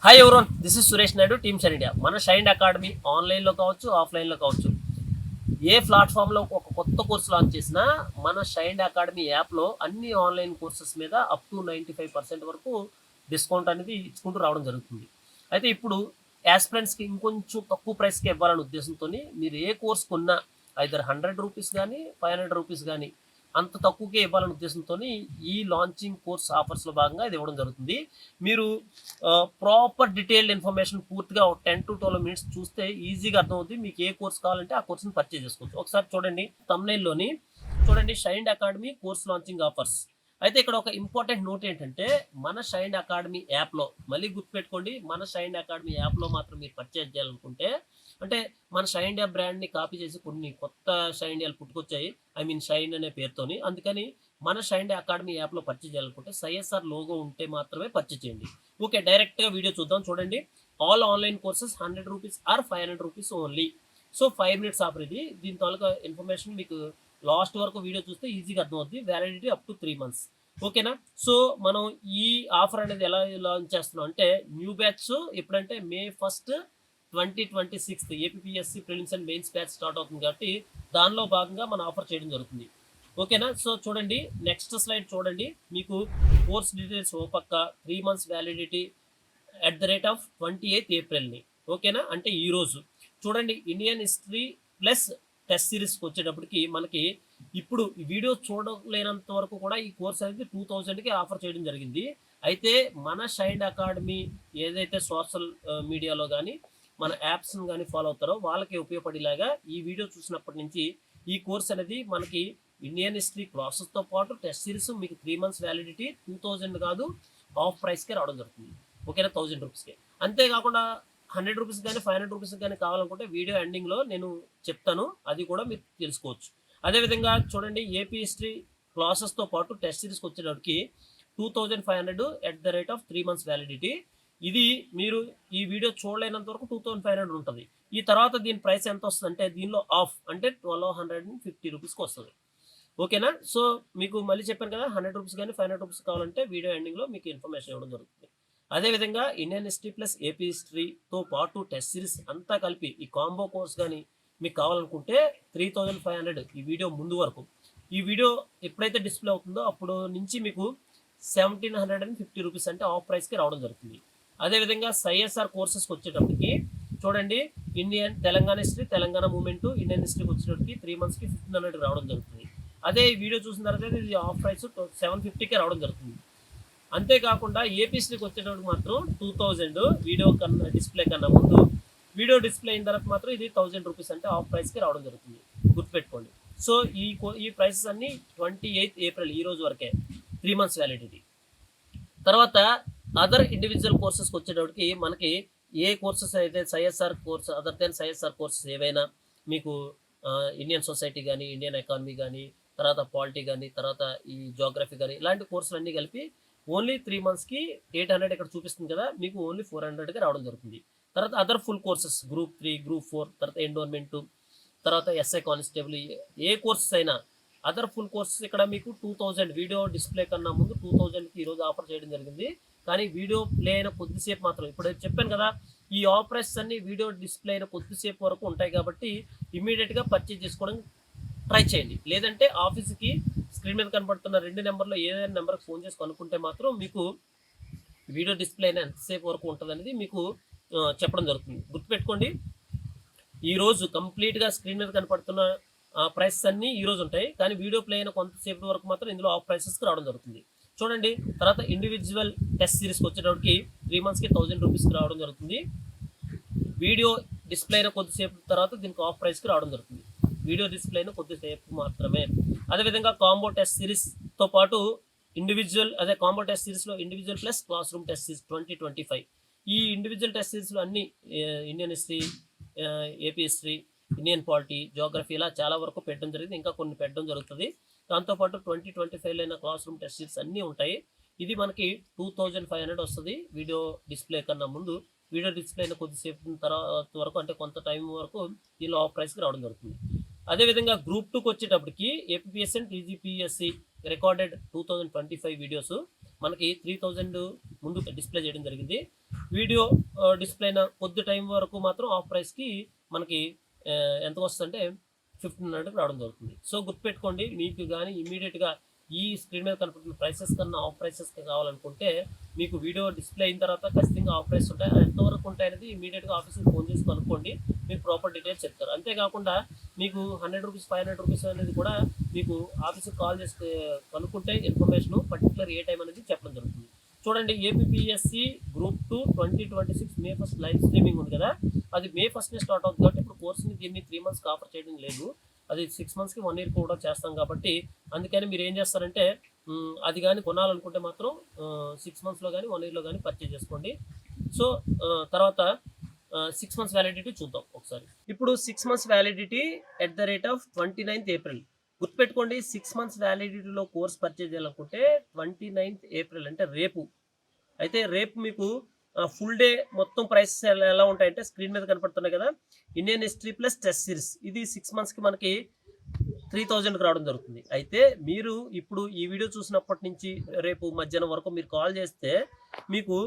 Hi everyone, this is Suresh Naidu, team shine India. మన shine academy ఆన్లైన్లో కావచ్చు, ఆఫ్లైన్లో కావచ్చు, ఏ ప్లాట్ఫామ్లో ఒక కొత్త కోర్సు లాంచ్ చేసినా మన షైన్ అకాడమీ యాప్లో అన్ని ఆన్లైన్ కోర్సెస్ మీద అప్ టు 95% వరకు డిస్కౌంట్ అనేది ఇచ్చుకుంటూ రావడం జరుగుతుంది. అయితే ఇప్పుడు యాస్పిరెంట్స్కి ఇంకొంచెం తక్కువ ప్రైస్కి ఇవ్వాలనే ఉద్దేశంతో మీరు ఏ కోర్స్ కొన్నా ఐదర్ 100 రూపీస్ కానీ 500 రూపీస్ కానీ అంత తక్కువకే ఇవ్వాలనే ఉద్దేశంతో ఈ లాంచింగ్ కోర్స్ ఆఫర్స్లో భాగంగా ఇది ఇవ్వడం జరుగుతుంది. మీరు ప్రాపర్ డీటెయిల్డ్ ఇన్ఫర్మేషన్ పూర్తిగా 10 to 12 మినిట్స్ చూస్తే ఈజీగా అర్థమవుతుంది. మీకు ఏ కోర్స్ కావాలంటే ఆ కోర్స్ని పర్చేజ్ చేసుకోవచ్చు. ఒకసారి చూడండి, తమ్నైల్లోని చూడండి, shine academy course launching offers. అయితే ఇక్కడ ఒక ఇంపార్టెంట్ నోట్ ఏంటంటే, మన షైన్ అకాడమీ యాప్లో, మళ్ళీ గుర్తుపెట్టుకోండి, మన షైన్ అకాడమీ యాప్లో మాత్రం మీరు పర్చేజ్ చేయాలనుకుంటే, అంటే మన షైన్ ఇండియా బ్రాండ్ని కాపీ చేసి కొన్ని కొత్త షైన్ ఇండియాలు పుట్టుకొచ్చాయి, ఐ మీన్ షైన్ అనే పేరుతోని. అందుకని మన షైన్ ఇండియా అకాడమీ యాప్లో పర్చేజ్ చేయాలనుకుంటే సిఎస్ఆర్ లోగో ఉంటే మాత్రమే పర్చేజ్ చేయండి. ఓకే, డైరెక్ట్గా వీడియో చూద్దాం. చూడండి, all online courses 100 rupees or 500 rupees only. So 5 minutes offer ఇది. దీని తాలూకా ఇన్ఫర్మేషన్ మీకు లాస్ట్ వరకు వీడియో చూస్తే ఈజీగా అర్థమవుతుంది. Validity up to 3 months. ఓకేనా? సో మనం ఈ ఆఫర్ అనేది ఎలా లాంచ్ చేస్తున్నాం అంటే, న్యూ బ్యాచ్ ఎప్పుడంటే May 1st 2026 APSC prelims and mains batch start అవుతుంది కాబట్టి దానిలో భాగంగా మన ఆఫర్ చేయడం జరుగుతుంది. ఓకేనా? సో చూడండి, నెక్స్ట్ స్లైడ్ చూడండి. మీకు కోర్స్ డీటెయిల్స్ ఓ పక్క 3 months validity at the rate of 28th April. ఓకేనా? అంటే ఈరోజు చూడండి, ఇండియన్ హిస్టరీ ప్లస్ టెస్ట్ సిరీస్కి వచ్చేటప్పటికి మనకి ఇప్పుడు ఈ వీడియో చూడలేనంత వరకు కూడా ఈ కోర్స్ అనేది 2000కి ఆఫర్ చేయడం జరిగింది. అయితే మన షైన్ అకాడమీ ఏదైతే సోషల్ మీడియాలో కానీ మన యాప్స్ని కానీ ఫాలో అవుతారో వాళ్ళకి ఉపయోగపడేలాగా ఈ వీడియో చూసినప్పటి నుంచి ఈ కోర్స్ అనేది మనకి ఇండియన్ హిస్టరీ క్లాసెస్తో పాటు టెస్ట్ సిరీస్ మీకు 3 months వ్యాలిడిటీ 2000 కాదు, ఆఫ్ ప్రైస్కే రావడం జరుగుతుంది. ఓకేనా? 1000 రూపీస్కే. అంతేకాకుండా 100 రూపీస్ కానీ 500 రూపీస్ కానీ కావాలనుకుంటే వీడియో ఎండింగ్లో నేను చెప్తాను, అది కూడా మీరు తెలుసుకోవచ్చు. అదేవిధంగా చూడండి, ఏపీ హిస్టరీ క్లాసెస్తో పాటు టెస్ట్ సిరీస్కి వచ్చేటప్పటికి 2500 at the rate of 3 months validity. ఇది మీరు ఈ వీడియో చూడలేనంత వరకు 2500 ఉంటుంది. ఈ తర్వాత దీని ప్రైస్ ఎంత వస్తుంది అంటే, దీనిలో ఆఫ్ అంటే 1250 రూపీస్కి వస్తుంది. ఓకేనా? సో మీకు మళ్ళీ చెప్పాను కదా, 100 రూపీస్ కానీ 500 రూపీస్ కావాలంటే వీడియో ఎండింగ్లో మీకు ఇన్ఫర్మేషన్ ఇవ్వడం జరుగుతుంది. అదేవిధంగా ఇండియన్ హిస్టరీ ప్లస్ ఏపీ హిస్టరీతో పాటు టెస్ట్ సిరీస్ అంతా కలిపి ఈ కాంబో కోర్స్ కానీ మీకు కావాలనుకుంటే 3500 ఈ వీడియో ముందు వరకు. ఈ వీడియో ఎప్పుడైతే డిస్ప్లే అవుతుందో అప్పుడు నుంచి మీకు 1750 రూపీస్ అంటే ఆఫ్ ప్రైస్కి రావడం జరుగుతుంది. అదేవిధంగా సిఎస్ఆర్ కోర్సెస్కి వచ్చేటప్పటికి చూడండి, Indian Telangana history, Telangana movement, Indian హిస్టరీకి వచ్చేటప్పటికి 3 monthsకి 1500 రావడం జరుగుతుంది. అదే ఈ వీడియో చూసిన తర్వాత ఇది ఆఫ్ ప్రైస్ 750కే రావడం జరుగుతుంది. అంతేకాకుండా ఏపీ హిస్టరీకి వచ్చేటప్పుడు మాత్రం 2000 వీడియో కన్నా డిస్ప్లే కన్నా ముందు, వీడియో డిస్ప్లే అయిన తర్వాత మాత్రం ఇది 1000 రూపీస్ అంటే ఆఫ్ ప్రైస్కి రావడం జరుగుతుంది. గుర్తుపెట్టుకోండి. సో ఈ ప్రైసెస్ అన్ని 28th April ఈ రోజు వరకే, 3 months వ్యాలిడిటీ. తర్వాత అదర్ ఇండివిజువల్ కోర్సెస్కి వచ్చేటప్పటికి మనకి ఏ కోర్సెస్ అయితే CSR course, other than CSR courses ఏవైనా మీకు ఇండియన్ సొసైటీ కానీ, ఇండియన్ ఎకానమీ కానీ, తర్వాత పాలిటీ కానీ, తర్వాత ఈ జోగ్రఫీ కానీ, ఇలాంటి కోర్సులు అన్నీ కలిపి ఓన్లీ 3 monthsకి 800 ఇక్కడ చూపిస్తుంది కదా, మీకు ఓన్లీ 400కి రావడం జరుగుతుంది. తర్వాత other full courses Group 3, Group 4, తర్వాత ఎండోన్మెంట్, తర్వాత ఎస్ఐ కానిస్టేబుల్, ఏ కోర్సెస్ అయినా అదర్ ఫుల్ కోర్సెస్ ఇక్కడ మీకు 2000 వీడియో డిస్ప్లే కన్నా ముందు 2000కి ఈరోజు ఆఫర్ చేయడం జరిగింది. కానీ వీడియో ప్లే అయిన కొద్దిసేపు మాత్రం, ఇప్పుడు చెప్పాను కదా, ఈ ఆఫర్స్ అన్ని వీడియో డిస్ప్లే అయిన కొద్దిసేపు వరకు ఉంటాయి కాబట్టి ఇమీడియట్గా పర్చేజ్ చేసుకోవడం ట్రై చేయండి. లేదంటే ఆఫీస్కి స్క్రీన్ మీద కనపడుతున్న 2 నెంబర్లో ఏదైనా నెంబర్కి ఫోన్ చేసి కనుక్కుంటే మాత్రం మీకు వీడియో డిస్ప్లే అయిన ఎంతసేపు వరకు ఉంటుంది అనేది మీకు చెప్పడం జరుగుతుంది. గుర్తుపెట్టుకోండి, ఈరోజు కంప్లీట్గా స్క్రీన్ మీద కనపడుతున్న ప్రైసెస్ అన్నీ ఈరోజు ఉంటాయి, కానీ వీడియో ప్లే అయిన కొంతసేపు వరకు మాత్రం ఇందులో ఆఫ్ ప్రైసెస్కి రావడం జరుగుతుంది. చూడండి, తర్వాత ఇండివిజువల్ టెస్ట్ సిరీస్కి వచ్చేటప్పటికి 3 monthsకి 1000 రూపీస్కి రావడం జరుగుతుంది. వీడియో డిస్ప్లే అయిన కొద్దిసేపు తర్వాత దీనికి ఆఫ్ ప్రైస్కి రావడం జరుగుతుంది. వీడియో డిస్ప్లే అయిన కొద్దిసేపు మాత్రమే. అదేవిధంగా కాంబో టెస్ట్ సిరీస్తో పాటు ఇండివిజువల్, అదే కాంబో టెస్ట్ సిరీస్లో individual plus class room test series 2025. ఈ ఇండివిజువల్ టెస్ట్ సిరీస్లో అన్ని Indian history, AP history, Indian polity, geography ఇలా చాలా వరకు పెట్టడం జరిగింది, ఇంకా కొన్ని పెట్టడం జరుగుతుంది. దాంతోపాటు 2025లో అయిన క్లాస్ రూమ్ టెస్ట్ సిరీస్ అన్నీ ఉంటాయి. ఇది మనకి 2500 వస్తుంది వీడియో డిస్ప్లే కన్నా ముందు. వీడియో డిస్ప్లే అయిన కొద్దిసేపు తర్వాత వరకు, అంటే కొంత టైం వరకు దీనిలో ఆఫ్ ప్రైస్కి రావడం జరుగుతుంది. అదేవిధంగా Group 2కి వచ్చేటప్పటికి APSC and TGPSC recorded 2025 videos మనకి 3000 ముందు డిస్ప్లే చేయడం జరిగింది. వీడియో డిస్ప్లే అయిన కొద్ది టైం వరకు మాత్రం ఆఫ్ ప్రైస్కి మనకి ఎంత వస్తుందంటే 1500 రావడం జరుగుతుంది. సో గుర్తుపెట్టుకోండి, మీకు కానీ ఇమీడియట్గా ఈ స్క్రీన్ మీద కనపడుతున్న ప్రైసెస్ కన్నా ఆఫ్ ప్రైసెస్కి కావాలనుకుంటే మీకు వీడియో డిస్ప్లే అయిన తర్వాత ఖచ్చితంగా ఆఫ్ ప్రైస్ ఉంటాయి. అది ఎంతవరకు ఉంటాయి అనేది ఇమీడియట్గా ఆఫీస్కి ఫోన్ చేసి కనుక్కోండి, మీకు ప్రాపర్ డీటెయిల్స్ చెప్తారు. అంతేకాకుండా మీకు 100 రూపీస్ 500 రూపీస్ అనేది కూడా మీకు ఆఫీస్కి కాల్ చేసి కనుక్కుంటే ఇన్ఫర్మేషన్ పర్టికులర్ ఏ టైం అనేది చెప్పడం జరుగుతుంది. చూడండి, APSC group 2 2026 May 1 live streaming ఉంది కదా, అది మే 1 స్టార్ట్ అవుతుంది. కాబట్టి ఇప్పుడు కోర్సుని దీన్ని 3 మంత్స్కి ఆఫర్ చేయడం లేదు, అది 6 మంత్స్కి 1 ఇయర్ కూడా చేస్తాం. కాబట్టి అందుకని మీరు ఏం చేస్తారంటే అది కానీ కొనాలనుకుంటే మాత్రం 6 మంత్స్లో కానీ 1 ఇయర్లో కానీ పర్చేజ్ చేసుకోండి. సో తర్వాత 6 మంత్స్ వ్యాలిడిటీ చూద్దాం ఒకసారి. ఇప్పుడు 6 months validity at the rate of 29th April. గుర్తుపెట్టుకోండి, 6 మంత్స్ వ్యాలిడిటీలో కోర్స్ పర్చేజ్ చేయాలనుకుంటే 29th ఏప్రిల్ అంటే రేపు. అయితే రేపు మీకు ఫుల్ డే మొత్తం ప్రైసెస్ ఎలా ఉంటాయంటే స్క్రీన్ మీద కనపడుతున్నాయి కదా, Indian history plus test series ఇది 6 మంత్స్కి మనకి 3000కి రావడం జరుగుతుంది. అయితే మీరు ఇప్పుడు ఈ వీడియో చూసినప్పటి నుంచి రేపు మధ్యాహ్నం వరకు మీరు కాల్ చేస్తే మీకు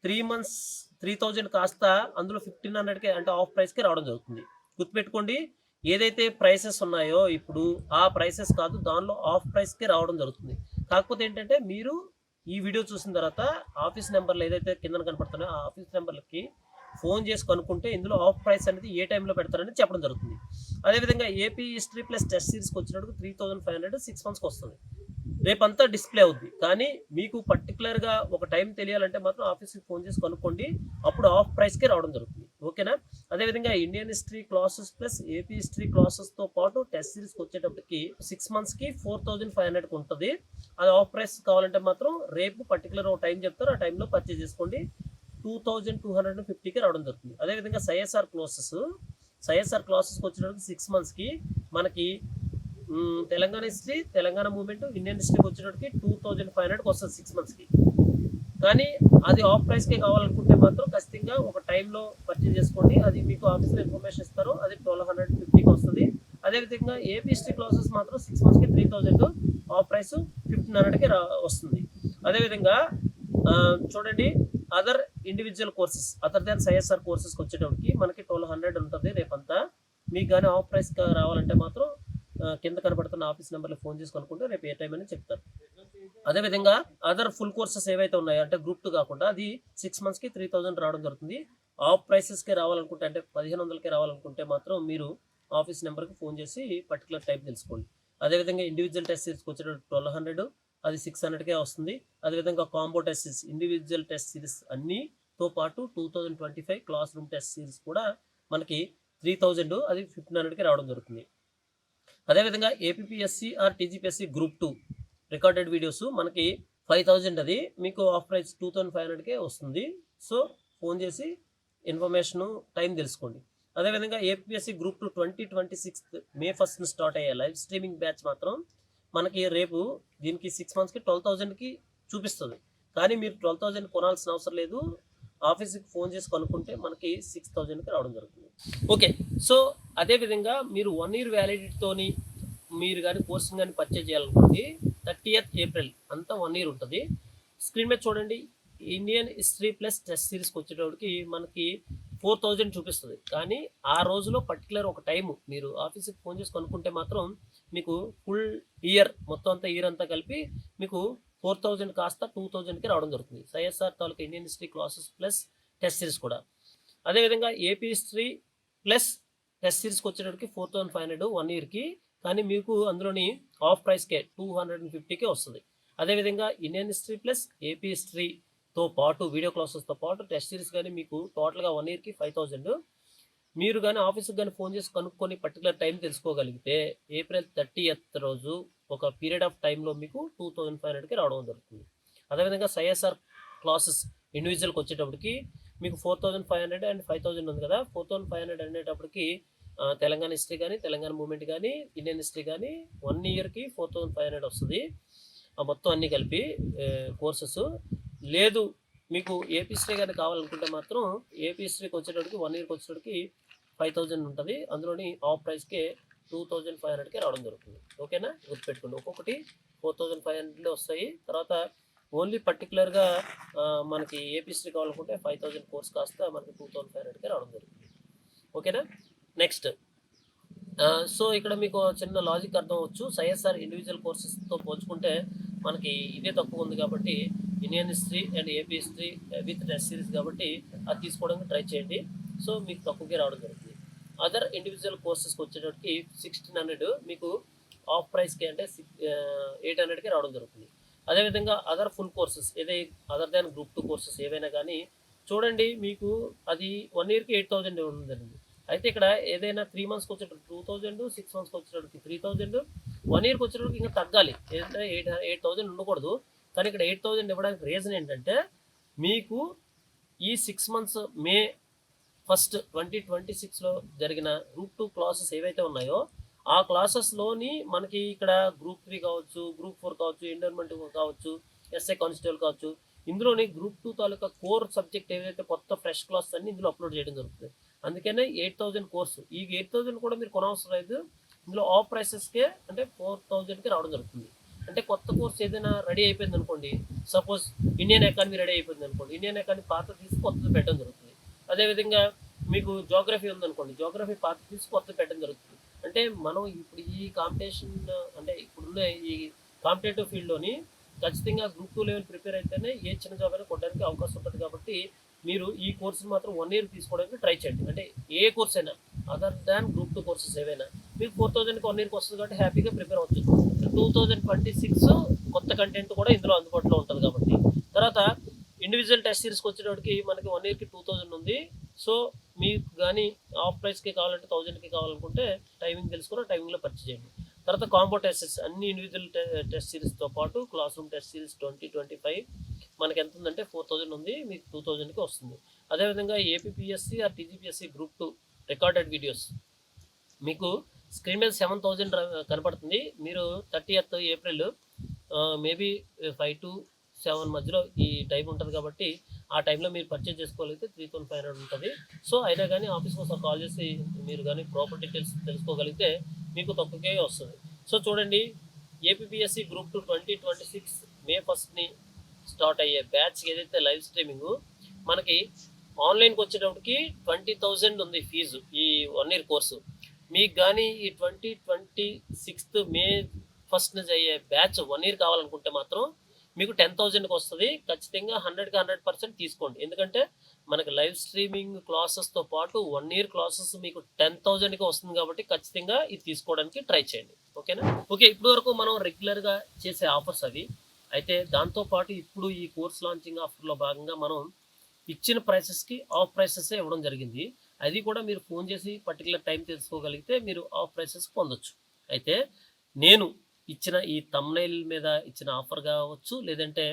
3 మంత్స్ 3000 కాస్త అందులో 1500కే అంటే ఆఫ్ ప్రైస్కి రావడం జరుగుతుంది. గుర్తుపెట్టుకోండి, ఏదైతే ప్రైసెస్ ఉన్నాయో ఇప్పుడు ఆ ప్రైసెస్ కాదు, దానిలో ఆఫ్ ప్రైస్కే రావడం జరుగుతుంది. కాకపోతే ఏంటంటే మీరు ఈ వీడియో చూసిన తర్వాత ఆఫీస్ నెంబర్లు ఏదైతే కింద కనపడుతున్నాయో ఆ ఆఫీస్ నెంబర్లకి ఫోన్ చేసి కనుక్కుంటే ఇందులో ఆఫ్ ప్రైస్ అనేది ఏ టైంలో పెడతారని చెప్పడం జరుగుతుంది. అదేవిధంగా ఏపీ హిస్టరీ ప్లస్ టెస్ట్ సిరీస్కి వచ్చినప్పుడు 3500 6 మంత్స్కి వస్తుంది. రేపంతా డిస్ప్లే అవుద్ది, కానీ మీకు పర్టికులర్గా ఒక టైం తెలియాలంటే మాత్రం ఆఫీస్కి ఫోన్ చేసి కనుక్కోండి, అప్పుడు ఆఫ్ ప్రైస్కే రావడం జరుగుతుంది. ఓకేనా? అదేవిధంగా Indian history classes plus AP history క్లాసెస్తో పాటు టెస్ట్ సిరీస్కి వచ్చేటప్పటికి 6 మంత్స్కి 4500కి ఉంటుంది. అది ఆఫ్ ప్రైస్ కావాలంటే మాత్రం రేపు పర్టికులర్ ఒక టైం చెప్తారు, ఆ టైంలో పర్చేజ్ చేసుకోండి. 2250కి రావడం జరుగుతుంది. అదేవిధంగా సైఎస్ఆర్ క్లాసెస్కి వచ్చేటప్పటికి 6 మంత్స్కి మనకి Telangana history, Telangana movement, Indian హిస్టరీకి వచ్చేటప్పటికి 2500కి వస్తుంది 6 మంత్స్కి. కానీ అది ఆఫ్ ప్రైస్కే కావాలనుకుంటే మాత్రం ఖచ్చితంగా ఒక టైంలో పర్చేజ్ చేసుకోండి, అది మీకు ఆఫీస్లో ఇన్ఫర్మేషన్ ఇస్తారు, అది 1250కి వస్తుంది. అదేవిధంగా ఏపీ హిస్టరీ క్లాసెస్ మాత్రం 6 మంత్స్కి 3000, ఆఫ్ ప్రైస్ 1500కి వస్తుంది. అదేవిధంగా చూడండి, other individual courses other than CSR కోర్సెస్కి వచ్చేటప్పటికి మనకి 1200 ఉంటుంది రేపంతా. మీకు కానీ ఆఫ్ ప్రైస్ రావాలంటే మాత్రం కింద కనబడుతున్న ఆఫీస్ నెంబర్లో ఫోన్ చేసి కనుక్కుంటే రేపు ఏ టైం అని చెప్తారు. అదేవిధంగా అదర్ ఫుల్ కోర్సెస్ ఏవైతే ఉన్నాయో అంటే గ్రూప్ 2 కాకుండా అది 6 మంత్స్కి 3000 రావడం జరుగుతుంది. ఆఫ్ ప్రైసెస్కి రావాలనుకుంటే అంటే 1500కి రావాలనుకుంటే మాత్రం మీరు ఆఫీస్ నెంబర్కి ఫోన్ చేసి పర్టికులర్ టైం తెలుసుకోండి. అదేవిధంగా ఇండివిజువల్ టెస్ట్ సిరీస్కి వచ్చేటప్పుడు 1200, అది 600కే వస్తుంది. అదేవిధంగా combo test series, individual test series అన్నీతో పాటు 2025 క్లాస్ రూమ్ టెస్ట్ సిరీస్ కూడా మనకి 3000, అది 1500కి రావడం జరుగుతుంది. అదేవిధంగా APSC or TGPSC group 2 recorded videos మనకి 5000, అది మీకు ఆఫ్ ప్రైస్ 2500కే వస్తుంది. సో ఫోన్ చేసి ఇన్ఫర్మేషను టైం తెలుసుకోండి. అదేవిధంగా ఏపీఎస్సి గ్రూప్ 2 2026 మే 1 స్టార్ట్ అయ్యే లైవ్ స్ట్రీమింగ్ బ్యాచ్ మాత్రం మనకి రేపు దీనికి 6 మంత్స్కి 12,000కి చూపిస్తుంది. కానీ మీరు 12,000 కొనాల్సిన అవసరం లేదు, ఆఫీస్కి ఫోన్ చేసి కనుక్కుంటే మనకి 6000కి రావడం జరుగుతుంది. ఓకే, సో అదేవిధంగా మీరు 1 ఇయర్ వ్యాలిడిటీతోని మీరు కానీ కోర్సుని కానీ పర్చేజ్ చేయాలనుకోండి 30th ఏప్రిల్ అంతా 1 ఇయర్ ఉంటుంది. స్క్రీన్ మీద చూడండి, ఇండియన్ హిస్టరీ ప్లస్ టెస్ట్ సిరీస్కి వచ్చేటప్పటికి మనకి 4000 చూపిస్తుంది. కానీ ఆ రోజులో పర్టికులర్ ఒక టైము మీరు ఆఫీస్కి ఫోన్ చేసి కనుక్కుంటే మాత్రం మీకు ఫుల్ ఇయర్ మొత్తం అంతా ఇయర్ అంతా కలిపి మీకు 4000 కాస్త 2000కి రావడం జరుగుతుంది. సైఎస్ఆర్ తాలూకా Indian history classes plus test series కూడా. అదేవిధంగా ఏపీ హిస్టరీ ప్లస్ టెస్ట్ సిరీస్కి వచ్చేటప్పటికి 4500 1 ఇయర్కి, కానీ మీకు అందులోని ఆఫ్ ప్రైస్కే 250కే వస్తుంది. అదేవిధంగా ఇండియన్ హిస్టరీ ప్లస్ ఏపీ హిస్టరీతో పాటు వీడియో క్లాసెస్తో పాటు టెస్ట్ సిరీస్ కానీ మీకు టోటల్గా 1 ఇయర్కి 5000. మీరు కానీ ఆఫీస్కి కానీ ఫోన్ చేసి కనుక్కొని పర్టికులర్ టైం తెలుసుకోగలిగితే ఏప్రిల్ 30th రోజు ఒక పీరియడ్ ఆఫ్ టైంలో మీకు 2500కి రావడం జరుగుతుంది. అదేవిధంగా సైఎస్ఆర్ క్లాసెస్ ఇండివిజువల్కి వచ్చేటప్పటికి మీకు 4500 అండ్ 5000 ఉంది కదా, 4500 అనేటప్పటికి తెలంగాణ హిస్టరీ కానీ తెలంగాణ మూవ్మెంట్ కానీ ఇండియన్ హిస్టరీ కానీ 1 ఇయర్కి 4500 వస్తుంది. మొత్తం అన్నీ కలిపి కోర్సెస్. లేదు మీకు ఏపీ హిస్టరీ కానీ కావాలనుకుంటే మాత్రం ఏపీ హిస్టరీకి వచ్చేటప్పటికి 1 ఇయర్కి వచ్చేటప్పటికి 5000 ఉంటుంది, అందులోని ఆఫ్ ప్రైస్కే 2500కే రావడం జరుగుతుంది. ఓకేనా? గుర్తుపెట్టుకోండి, ఒక్కొక్కటి 4500 వస్తాయి. తర్వాత ఓన్లీ పర్టికులర్గా మనకి ఏపీ హిస్టరీ కావాలనుకుంటే 5000 కోర్స్ కాస్త మనకి 2500కి రావడం జరుగుతుంది. ఓకేనా. నెక్స్ట్ సో ఇక్కడ మీకు చిన్న లాజిక్ అర్థం అవ్వచ్చు. ఐఎస్ఆర్ ఇండివిజువల్ కోర్సెస్తో పోల్చుకుంటే మనకి ఇదే తక్కువ ఉంది కాబట్టి Indian history and AP history with test series కాబట్టి అది తీసుకోవడానికి ట్రై చేయండి. సో మీకు తక్కువకే రావడం జరుగుతుంది. అదర్ ఇండివిజువల్ కోర్సెస్కి వచ్చేటప్పటికి 1600 మీకు ఆఫ్ ప్రైస్కి అంటే 800కి రావడం జరుగుతుంది. అదేవిధంగా అదర్ ఫుల్ కోర్సెస్ అదర్ దాన్ గ్రూప్ 2 కోర్సెస్ ఏవైనా కానీ చూడండి, మీకు అది 1 ఇయర్కి 8000 ఉందండి. అయితే ఇక్కడ ఏదైనా 3 మంత్స్కి వచ్చేటప్పుడు 2000, 6 మంత్స్కి వచ్చేటప్పటికి 3000, 1 ఇయర్కి వచ్చేటప్పటికి ఇంకా తగ్గాలి. ఏంటంటే 8000 ఉండకూడదు. కానీ ఇక్కడ 8000 ఇవ్వడానికి రీజన్ ఏంటంటే మీకు ఈ 6 మంత్స్ మే 1, 2026లో జరిగిన గ్రూప్ 2 క్లాసెస్ ఏవైతే ఉన్నాయో ఆ క్లాసెస్లోని మనకి ఇక్కడ గ్రూప్ 3 కావచ్చు, గ్రూప్ 4 కావచ్చు, ఎండోర్మెంట్ కావచ్చు, ఎస్ఐ కానిస్టేబుల్ కావచ్చు, ఇందులోని గ్రూప్ 2 తాలూకా కోర్ సబ్జెక్ట్ ఏవైతే కొత్త ఫ్రెష్ క్లాసెస్ అన్ని ఇందులో అప్లోడ్ చేయడం జరుగుతుంది. అందుకనే 8000 కోర్సు. ఈ 8000 కూడా మీరు కొనవసరం లేదు. ఇందులో ఆఫ్ ప్రైసెస్కే అంటే 4000కి రావడం జరుగుతుంది. అంటే కొత్త కోర్స్ ఏదైనా రెడీ అయిపోయింది అనుకోండి, సపోజ్ ఇండియన్ ఎకానమీ రెడీ అయిపోయింది అనుకోండి, ఇండియన్ ఎకానమీ పాత తీసి కొత్తది పెట్టడం జరుగుతుంది. అదేవిధంగా మీకు జోగ్రఫీ ఉందనుకోండి, జోగ్రఫీ పాత తీసి కొత్తది పెట్టడం జరుగుతుంది. అంటే మనం ఇప్పుడు ఈ కాంపిటీషన్ అంటే ఇప్పుడున్న ఈ కాంపిటేటివ్ ఫీల్డ్లోని ఖచ్చితంగా గ్రూప్ 2 లెవెల్ ప్రిపేర్ అయితేనే ఏ చిన్న జాబ్ అయినా కొట్టడానికి అవకాశం ఉంటుంది. కాబట్టి మీరు ఈ కోర్సును మాత్రం 1 ఇయర్ తీసుకోవడానికి ట్రై చేయండి. అంటే ఏ కోర్స్ అయినా అదర్ దాన్ గ్రూప్ 2 కోర్సెస్ ఏవైనా మీకు 4000కి 1 ఇయర్కి వస్తుంది కాబట్టి హ్యాపీగా ప్రిపేర్ అవ్వచ్చు. 2026 కొత్త కంటెంట్ కూడా ఇందులో అందుబాటులో ఉంటుంది కాబట్టి. తర్వాత ఇండివిజువల్ టెస్ట్ సిరీస్కి వచ్చేటప్పటికి మనకి 1 ఇయర్కి 2000 ఉంది. సో మీకు కానీ ఆఫ్ ప్రైస్కి కావాలంటే 1000కి కావాలనుకుంటే టైమింగ్ తెలుసుకుని టైమింగ్లో పర్చేజ్ చేయండి. తర్వాత కాంబో టెస్ట్స్ అన్ని ఇండివిజువల్ టెస్ట్ సిరీస్తో పాటు క్లాస్ రూమ్ టెస్ట్ సిరీస్ 2025 మనకి ఎంత ఉందంటే 4000 ఉంది, మీకు 2000కి వస్తుంది. అదేవిధంగా APPSC or TGPSC group 2 recorded videos మీకు స్క్రీన్ మీద 7000 కనపడుతుంది. మీరు 30th ఏప్రిల్ మేబీ 5 to 7 మధ్యలో ఈ టైం ఉంటుంది కాబట్టి ఆ టైంలో మీరు పర్చేజ్ చేసుకోగలిగితే 3500 ఉంటుంది. సో అయినా కానీ ఆఫీస్కి ఒకసారి కాల్ చేసి మీరు కానీ ప్రాపర్ డీటెయిల్స్ తెలుసుకోగలిగితే మీకు తక్కువకే వస్తుంది. సో చూడండి, ఏపీపీఎస్సీ గ్రూప్ 2 2026 మే 1ని స్టార్ట్ అయ్యే బ్యాచ్ ఏదైతే లైవ్ స్ట్రీమింగ్ మనకి ఆన్లైన్కి వచ్చేటప్పటికి 20,000 ఉంది ఫీజు ఈ 1 ఇయర్ కోర్సు. మీకు కానీ ఈ 2026 మే 1 నుంచి అయ్యే బ్యాచ్ 1 ఇయర్ కావాలనుకుంటే మాత్రం మీకు 10,000కి వస్తుంది. ఖచ్చితంగా 100కి 100% తీసుకోండి. ఎందుకంటే మనకి లైవ్ స్ట్రీమింగ్ క్లాసెస్తో పాటు 1 ఇయర్ క్లాసెస్ మీకు 10,000కి వస్తుంది కాబట్టి ఖచ్చితంగా ఇది తీసుకోవడానికి ట్రై చేయండి. ఓకేనా. ఓకే, ఇప్పటి వరకు మనం రెగ్యులర్గా చేసే ఆఫర్స్ అవి. అయితే దాంతోపాటు ఇప్పుడు ఈ కోర్స్ లాంచింగ్ ఆఫర్లో భాగంగా మనం ఇచ్చిన ప్రైసెస్కి ఆఫ్ ప్రైసెస్ ఇవ్వడం జరిగింది. అది కూడా మీరు ఫోన్ చేసి పర్టికులర్ టైం తెలుసుకోగలిగితే మీరు ఆఫ్ ప్రైసెస్ పొందొచ్చు. అయితే నేను ఇచ్చిన ఈ థంబ్నెయిల్ మీద ఇచ్చిన ఆఫర్ కావచ్చు, లేదంటే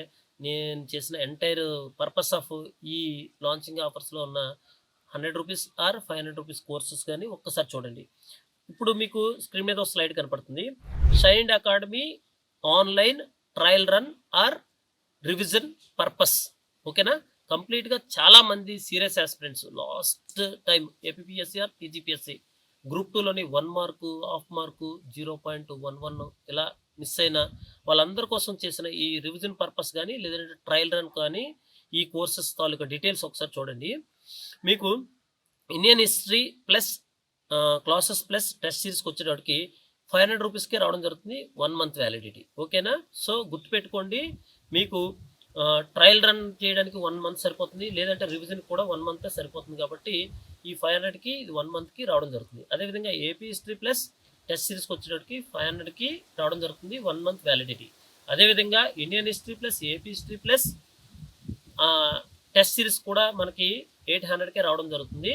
నేను చేసిన ఎంటైర్ పర్పస్ ఆఫ్ ఈ లాంచింగ్ ఆఫర్స్లో ఉన్న 100 రూపీస్ ఆర్ 500 రూపీస్ కోర్సెస్ కానీ ఒక్కసారి చూడండి. ఇప్పుడు మీకు స్క్రీన్ మీద ఒక స్లైడ్ కనపడుతుంది. Shine Academy online trial run or revision purpose. ఓకేనా. కంప్లీట్గా చాలామంది serious aspirants last time APPSC or TGPSC group 2లోని 1 మార్కు, హాఫ్ మార్కు, 0.11 ఇలా మిస్ అయిన వాళ్ళందరి కోసం చేసిన ఈ రివిజన్ పర్పస్ కానీ లేదంటే ట్రయల్ రన్ కానీ ఈ కోర్సెస్ తాలూకా డీటెయిల్స్ ఒకసారి చూడండి. మీకు Indian history plus classes plus test సిరీస్కి వచ్చేటప్పటికి 500 రూపీస్కే రావడం జరుగుతుంది, 1 మంత్ వ్యాలిడిటీ. ఓకేనా. సో గుర్తుపెట్టుకోండి, మీకు ట్రయల్ రన్ చేయడానికి 1 మంత్ సరిపోతుంది, లేదంటే రివిజన్ కూడా 1 మంత్ సరిపోతుంది. కాబట్టి ఈ 500కి ఇది 1 మంత్కి రావడం జరుగుతుంది. అదేవిధంగా ఏపీ హిస్టరీ ప్లస్ టెస్ట్ సిరీస్కి వచ్చేటప్పటికి 500కి రావడం జరుగుతుంది, 1 మంత్ వ్యాలిడిటీ. అదేవిధంగా Indian history plus AP history plus test series కూడా మనకి 800కే రావడం జరుగుతుంది,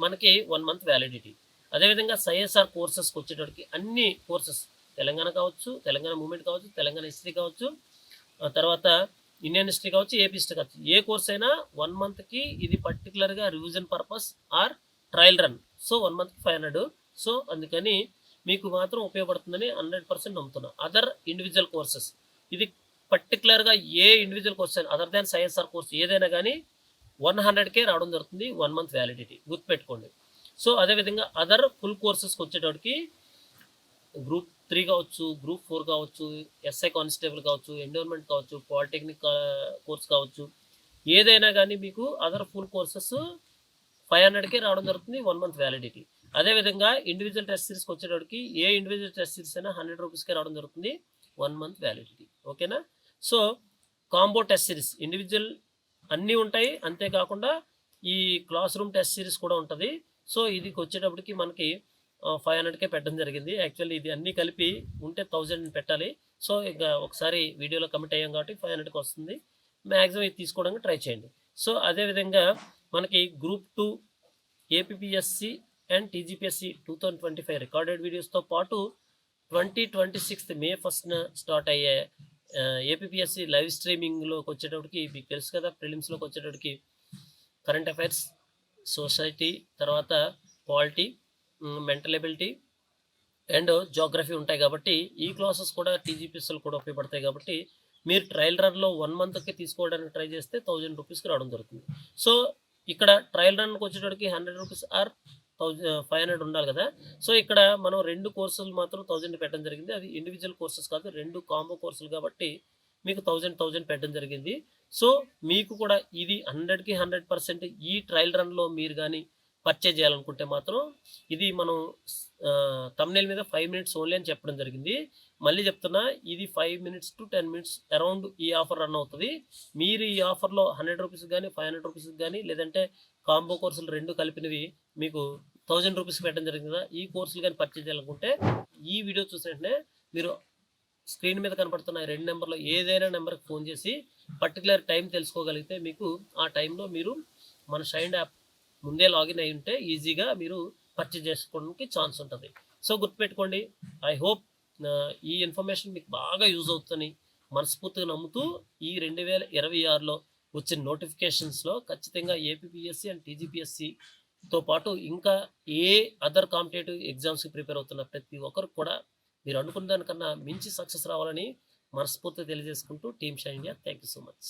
మనకి 1 మంత్ వ్యాలిడిటీ. అదేవిధంగా ఐఎస్ఆర్ కోర్సెస్కి వచ్చేటప్పటికి అన్ని కోర్సెస్ తెలంగాణ కావచ్చు, తెలంగాణ మూమెంట్ కావచ్చు, తెలంగాణ హిస్టరీ కావచ్చు, తర్వాత ఇండియన్ హిస్టరీ కావచ్చు, ఏపీ హిస్టరీ కావచ్చు, ఏ కోర్స్ అయినా 1 మంత్కి ఇది పర్టికులర్గా revision purpose or trial run. So 1 మంత్కి 500. సో అందుకని మీకు మాత్రం ఉపయోగపడుతుందని 100% నమ్ముతున్నా. అదర్ ఇండివిజువల్ కోర్సెస్ ఇది పర్టికులర్గా ఏ ఇండివిజువల్ కోర్స్ అయినా అదర్ దాన్ ఐఎస్ఆర్ కోర్స్ ఏదైనా కానీ 100కే రావడం జరుగుతుంది, 1 మంత్ వ్యాలిడిటీ. గుర్తుపెట్టుకోండి. సో అదేవిధంగా అదర్ ఫుల్ కోర్సెస్కి వచ్చేటప్పటికి గ్రూప్ 3 కావచ్చు, గ్రూప్ 4 కావచ్చు, ఎస్ఐ కానిస్టేబుల్ కావచ్చు, ఎండోర్మెంట్ కావచ్చు, పాలిటెక్నిక్ కోర్స్ కావచ్చు, ఏదైనా కానీ మీకు అదర్ ఫుల్ కోర్సెస్ 500కే రావడం జరుగుతుంది, 1 మంత్ వ్యాలిడిటీ. అదేవిధంగా ఇండివిజువల్ టెస్ట్ సిరీస్కి వచ్చేటప్పటికి ఏ ఇండివిజువల్ టెస్ట్ సిరీస్ అయినా 100 రూపీస్కే రావడం జరుగుతుంది, 1 మంత్ వ్యాలిడిటీ. ఓకేనా? So combo test series individual అన్నీ ఉంటాయి, అంతేకాకుండా ఈ క్లాస్ రూమ్ టెస్ట్ సిరీస్ కూడా ఉంటుంది. సో ఇది వచ్చేటప్పటికి మనకి 500కే పెట్టడం జరిగింది. యాక్చువల్లీ ఇది అన్నీ కలిపి ఉంటే 1000 పెట్టాలి. సో ఇక ఒకసారి వీడియోలో కమిట్ అయ్యాం కాబట్టి 500కి వస్తుంది. మ్యాక్సిమం ఇది తీసుకోవడానికి ట్రై చేయండి. సో అదేవిధంగా మనకి group 2 APPSC and TGPSC 2025 recorded వీడియోస్తో పాటు 2026 మే 1న స్టార్ట్ అయ్యే ఏపీపీఎస్సి లైవ్ స్ట్రీమింగ్లోకి వచ్చేటప్పటికి మీకు తెలుసు కదా, ప్రిలిమ్స్లోకి వచ్చేటప్పటికి కరెంట్ అఫైర్స్, సొసైటీ, తర్వాత polity, mental ability and geography ఉంటాయి కాబట్టి ఈ క్లాసెస్ కూడా టీజీపీఎస్సీలు కూడా ఉపయోగపడతాయి కాబట్టి మీరు ట్రయల్ రన్లో 1 మంత్కి తీసుకోవడానికి ట్రై చేస్తే 1000 రూపీస్కి రావడం జరుగుతుంది. సో ఇక్కడ ట్రయల్ రన్కి వచ్చేటప్పటికి 100 రూపీస్ ఆర్ 500 ఉండాలి కదా. సో ఇక్కడ మనం 2 కోర్సులు మాత్రం 1000 పెట్టడం జరిగింది. అది ఇండివిజువల్ కోర్సెస్ కాదు, 2 కాంబో కోర్సులు కాబట్టి మీకు 1000 పెట్టడం జరిగింది. సో మీకు కూడా ఇది 100కి 100% ఈ ట్రయల్ రన్లో మీరు కానీ పర్చేజ్ చేయాలనుకుంటే మాత్రం ఇది మనం థంబ్నెయిల్ మీద 5 మినిట్స్ ఓన్లీ అని చెప్పడం జరిగింది. మళ్ళీ చెప్తున్నా, ఇది 5 మినిట్స్ టు 10 మినిట్స్ అరౌండ్ ఈ ఆఫర్ రన్ అవుతుంది. మీరు ఈ ఆఫర్లో 100 రూపీస్ కానీ 500 రూపీస్ కానీ లేదంటే కాంబో కోర్సులు 2 కలిపినవి మీకు 1000 రూపీస్ పెట్టడం జరిగింది కదా. ఈ కోర్సులు కానీ పర్చేజ్ చేయాలనుకుంటే ఈ వీడియో చూసిన వెంటనే మీరు స్క్రీన్ మీద కనపడుతున్న 2 నెంబర్లో ఏదైనా నెంబర్కి ఫోన్ చేసి పర్టికులర్ టైం తెలుసుకోగలిగితే మీకు ఆ టైంలో మీరు మన షైన్ యాప్ ముందే లాగిన్ అయి ఉంటే ఈజీగా మీరు పర్చేజ్ చేసుకోవడానికి ఛాన్స్ ఉంటుంది. సో గుర్తుపెట్టుకోండి, ఐ హోప్ ఈ ఇన్ఫర్మేషన్ మీకు బాగా యూజ్ అవుతుందని మనస్ఫూర్తిగా నమ్ముతూ ఈ 2026లో వచ్చిన నోటిఫికేషన్స్లో ఖచ్చితంగా ఏపీపీఎస్సీ అండ్ టీజీపీఎస్సీతో పాటు ఇంకా ఏ అదర్ కాంపిటేటివ్ ఎగ్జామ్స్కి ప్రిపేర్ అవుతున్న ప్రతి ఒక్కరికి కూడా మీరు అనుకున్న దానికన్నా మించి సక్సెస్ రావాలని మనస్ఫూర్తిగా తెలియజేసుకుంటూ team shine India, thank you so much.